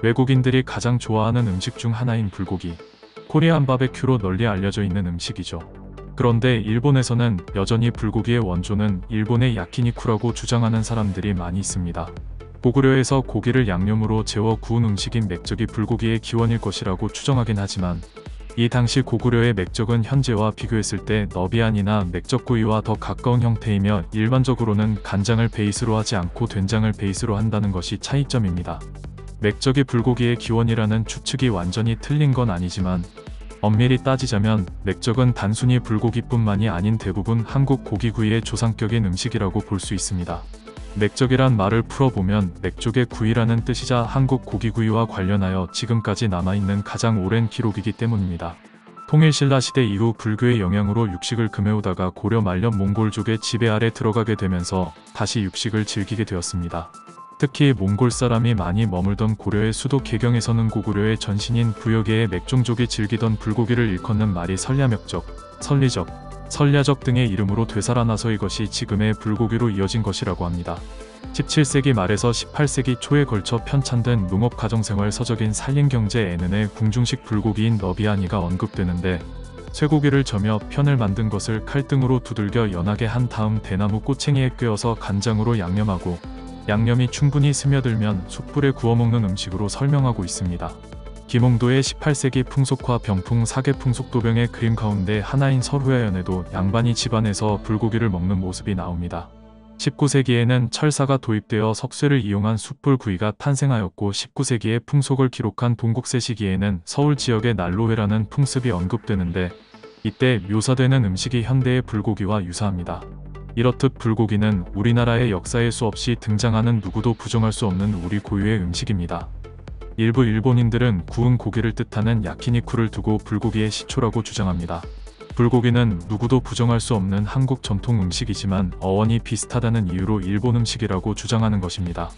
외국인들이 가장 좋아하는 음식 중 하나인 불고기. 코리안 바베큐로 널리 알려져 있는 음식이죠. 그런데 일본에서는 여전히 불고기의 원조는 일본의 야키니쿠라고 주장하는 사람들이 많이 있습니다. 고구려에서 고기를 양념으로 재워 구운 음식인 맥적이 불고기의 기원일 것이라고 추정하긴 하지만 이 당시 고구려의 맥적은 현재와 비교했을 때 너비안이나 맥적구이와 더 가까운 형태이며 일반적으로는 간장을 베이스로 하지 않고 된장을 베이스로 한다는 것이 차이점입니다. 맥적이 불고기의 기원이라는 추측이 완전히 틀린 건 아니지만 엄밀히 따지자면 맥적은 단순히 불고기뿐만이 아닌 대부분 한국 고기구이의 조상격인 음식이라고 볼 수 있습니다. 맥적이란 말을 풀어보면 맥족의 구이라는 뜻이자 한국 고기구이와 관련하여 지금까지 남아있는 가장 오랜 기록이기 때문입니다. 통일신라 시대 이후 불교의 영향으로 육식을 금해오다가 고려 말년 몽골족의 지배 아래 들어가게 되면서 다시 육식을 즐기게 되었습니다. 특히 몽골 사람이 많이 머물던 고려의 수도 개경에서는 고구려의 전신인 부여계의 맥종족이 즐기던 불고기를 일컫는 말이 설야맥적, 설리적, 설야적 등의 이름으로 되살아나서 이것이 지금의 불고기로 이어진 것이라고 합니다. 17세기 말에서 18세기 초에 걸쳐 편찬된 농업 가정생활 서적인 산림경제에는 궁중식 불고기인 너비아니가 언급되는데 쇠고기를 저며 편을 만든 것을 칼등으로 두들겨 연하게 한 다음 대나무 꼬챙이에 꿰어서 간장으로 양념하고 양념이 충분히 스며들면 숯불에 구워먹는 음식으로 설명하고 있습니다. 김홍도의 18세기 풍속화 병풍 사계풍속도병의 그림 가운데 하나인 설후야연에도 양반이 집안에서 불고기를 먹는 모습이 나옵니다. 19세기에는 철사가 도입되어 석쇠를 이용한 숯불 구이가 탄생하였고 19세기의 풍속을 기록한 동국세 시기에는 서울 지역의 난로회라는 풍습이 언급되는데 이때 묘사되는 음식이 현대의 불고기와 유사합니다. 이렇듯 불고기는 우리나라의 역사에 수없이 등장하는 누구도 부정할 수 없는 우리 고유의 음식입니다. 일부 일본인들은 구운 고기를 뜻하는 야키니쿠를 두고 불고기의 시초라고 주장합니다. 불고기는 누구도 부정할 수 없는 한국 전통 음식이지만 어원이 비슷하다는 이유로 일본 음식이라고 주장하는 것입니다.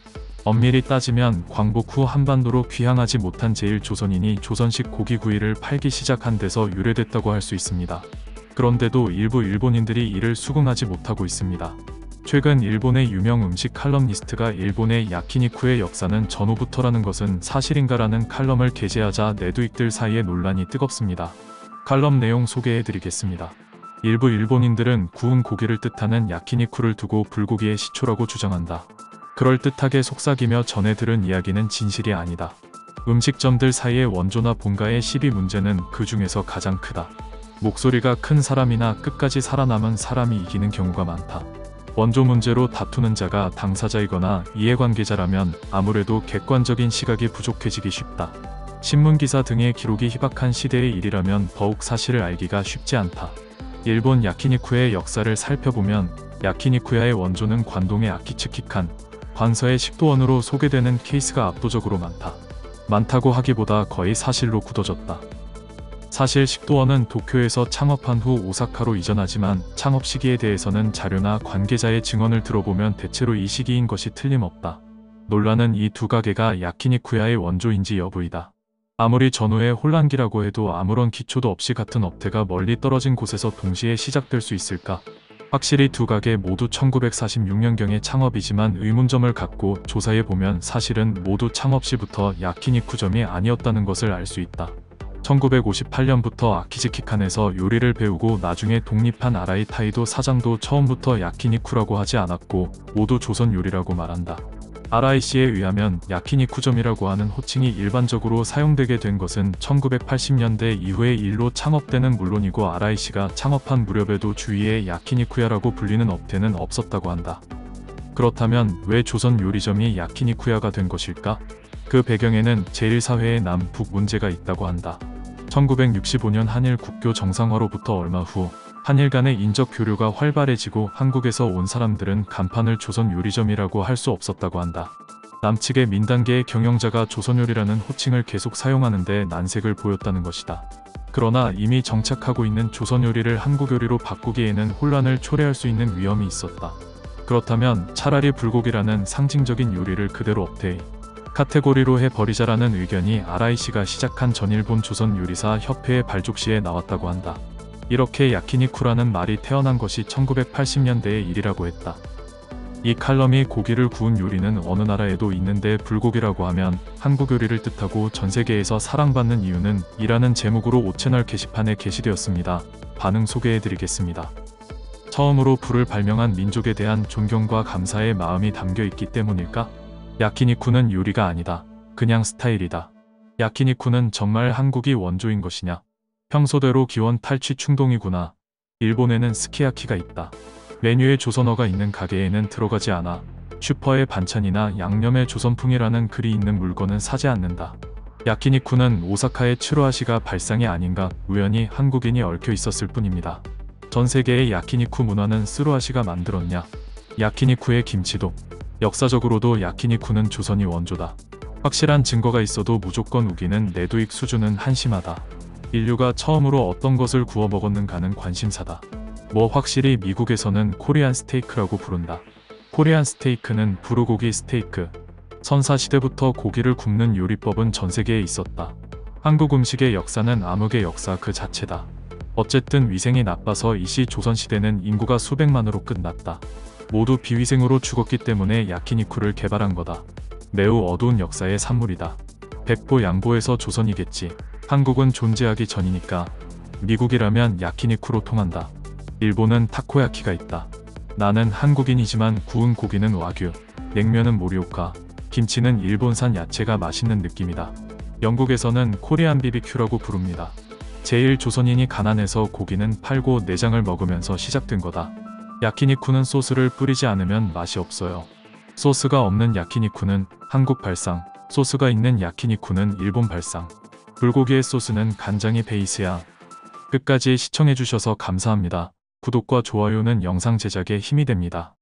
엄밀히 따지면 광복 후 한반도로 귀향하지 못한 제1조선인이 조선식 고기구이를 팔기 시작한 데서 유래됐다고 할 수 있습니다. 그런데도 일부 일본인들이 이를 수긍하지 못하고 있습니다. 최근 일본의 유명 음식 칼럼니스트가 일본의 야키니쿠의 역사는 전후부터라는 것은 사실인가라는 칼럼을 게재하자 내두익들 사이에 논란이 뜨겁습니다. 칼럼 내용 소개해드리겠습니다. 일부 일본인들은 구운 고기를 뜻하는 야키니쿠를 두고 불고기의 시초라고 주장한다. 그럴듯하게 속삭이며 전해 들은 이야기는 진실이 아니다. 음식점들 사이의 원조나 본가의 시비 문제는 그 중에서 가장 크다. 목소리가 큰 사람이나 끝까지 살아남은 사람이 이기는 경우가 많다. 원조 문제로 다투는 자가 당사자이거나 이해관계자라면 아무래도 객관적인 시각이 부족해지기 쉽다. 신문기사 등의 기록이 희박한 시대의 일이라면 더욱 사실을 알기가 쉽지 않다. 일본 야키니쿠의 역사를 살펴보면 야키니쿠야의 원조는 관동의 아키츠키칸, 관서의 식도원으로 소개되는 케이스가 압도적으로 많다. 많다고 하기보다 거의 사실로 굳어졌다. 사실 식도원은 도쿄에서 창업한 후 오사카로 이전하지만 창업 시기에 대해서는 자료나 관계자의 증언을 들어보면 대체로 이 시기인 것이 틀림없다. 논란은 이 두 가게가 야키니쿠야의 원조인지 여부이다. 아무리 전후의 혼란기라고 해도 아무런 기초도 없이 같은 업태가 멀리 떨어진 곳에서 동시에 시작될 수 있을까? 확실히 두 가게 모두 1946년경의 창업이지만 의문점을 갖고 조사해보면 사실은 모두 창업 시부터 야키니쿠점이 아니었다는 것을 알 수 있다. 1958년부터 아키즈키칸에서 요리를 배우고 나중에 독립한 아라이 타이도 사장도 처음부터 야키니쿠라고 하지 않았고 모두 조선 요리라고 말한다. 아라이 씨에 의하면 야키니쿠점이라고 하는 호칭이 일반적으로 사용되게 된 것은 1980년대 이후의 일로 창업되는 물론이고 아라이 씨가 창업한 무렵에도 주위에 야키니쿠야라고 불리는 업태는 없었다고 한다. 그렇다면 왜 조선 요리점이 야키니쿠야가 된 것일까? 그 배경에는 제1사회의 남북 문제가 있다고 한다. 1965년 한일 국교 정상화로부터 얼마 후 한일 간의 인적 교류가 활발해지고 한국에서 온 사람들은 간판을 조선 요리점이라고 할 수 없었다고 한다. 남측의 민단계의 경영자가 조선요리라는 호칭을 계속 사용하는데 난색을 보였다는 것이다. 그러나 이미 정착하고 있는 조선요리를 한국요리로 바꾸기에는 혼란을 초래할 수 있는 위험이 있었다. 그렇다면 차라리 불고기라는 상징적인 요리를 그대로 업데이 카테고리로 해버리자라는 의견이 아라이 씨가 시작한 전일본 조선요리사 협회의 발족시에 나왔다고 한다. 이렇게 야키니쿠라는 말이 태어난 것이 1980년대의 일이라고 했다. 이 칼럼이 고기를 구운 요리는 어느 나라에도 있는데 불고기라고 하면 한국 요리를 뜻하고 전 세계에서 사랑받는 이유는 이라는 제목으로 5채널 게시판에 게시되었습니다. 반응 소개해드리겠습니다. 처음으로 불을 발명한 민족에 대한 존경과 감사의 마음이 담겨 있기 때문일까? 야키니쿠는 요리가 아니다. 그냥 스타일이다. 야키니쿠는 정말 한국이 원조인 것이냐? 평소대로 기원 탈취 충동이구나. 일본에는 스키야키가 있다. 메뉴에 조선어가 있는 가게에는 들어가지 않아. 슈퍼의 반찬이나 양념의 조선풍이라는 글이 있는 물건은 사지 않는다. 야키니쿠는 오사카의 츠루아시가 발상이 아닌가 우연히 한국인이 얽혀 있었을 뿐입니다. 전 세계의 야키니쿠 문화는 스루아시가 만들었냐? 야키니쿠의 김치도. 역사적으로도 야키니쿠는 조선이 원조다. 확실한 증거가 있어도 무조건 우기는 내도익 수준은 한심하다. 인류가 처음으로 어떤 것을 구워 먹었는가는 관심사다. 뭐 확실히 미국에서는 코리안 스테이크라고 부른다. 코리안 스테이크는 불고기 스테이크. 선사시대부터 고기를 굽는 요리법은 전 세계에 있었다. 한국 음식의 역사는 암흑의 역사 그 자체다. 어쨌든 위생이 나빠서 이시 조선시대는 인구가 수백만으로 끝났다. 모두 비위생으로 죽었기 때문에 야키니쿠를 개발한 거다. 매우 어두운 역사의 산물이다. 백보 양보해서 조선이겠지. 한국은 존재하기 전이니까. 미국이라면 야키니쿠로 통한다. 일본은 타코야키가 있다. 나는 한국인이지만 구운 고기는 와규, 냉면은 모리오카, 김치는 일본산 야채가 맛있는 느낌이다. 영국에서는 코리안 비비큐라고 부릅니다. 제일 조선인이 가난해서 고기는 팔고 내장을 먹으면서 시작된 거다. 야키니쿠는 소스를 뿌리지 않으면 맛이 없어요. 소스가 없는 야키니쿠는 한국 발상, 소스가 있는 야키니쿠는 일본 발상. 불고기의 소스는 간장이 베이스야. 끝까지 시청해주셔서 감사합니다. 구독과 좋아요는 영상 제작에 힘이 됩니다.